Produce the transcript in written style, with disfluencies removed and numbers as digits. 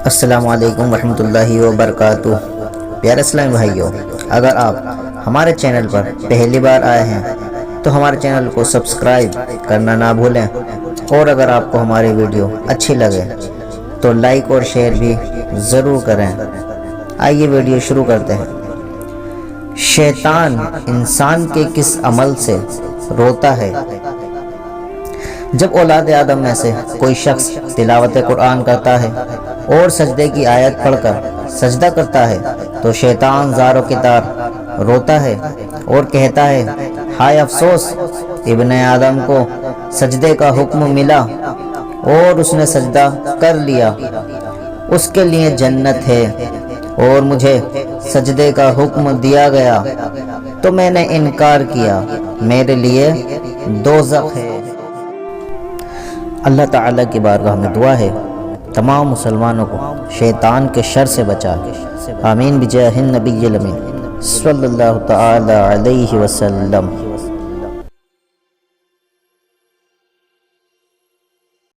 السلام علیکم ورحمۃ اللہ وبرکاتہ۔ پیارے اسلامی بھائیوں، اگر آپ ہمارے چینل پر پہلی بار آئے ہیں تو ہمارے چینل کو سبسکرائب کرنا نہ بھولیں، اور اگر آپ کو ہماری ویڈیو اچھی لگے تو لائک اور شیئر بھی ضرور کریں۔ آئیے ویڈیو شروع کرتے ہیں۔ شیطان انسان کے کس عمل سے روتا ہے؟ جب اولاد آدم میں سے کوئی شخص تلاوت قرآن کرتا ہے اور سجدے کی آیت پڑھ کر سجدہ کرتا ہے تو شیطان زار و کتار روتا ہے اور کہتا ہے، ہائے افسوس، ابن آدم کو سجدے کا حکم ملا اور اس نے سجدہ کر لیا، اس کے لیے جنت ہے اور مجھے سجدے کا حکم دیا گیا تو میں نے انکار کیا، میرے لیے دوزخ ہے۔ اللہ تعالیٰ کی بارگاہ میں دعا ہے تمام مسلمانوں کو شیطان کے شر سے بچا، آمین بجاہ النبی الامین صلی اللہ تعالی علیہ وسلم۔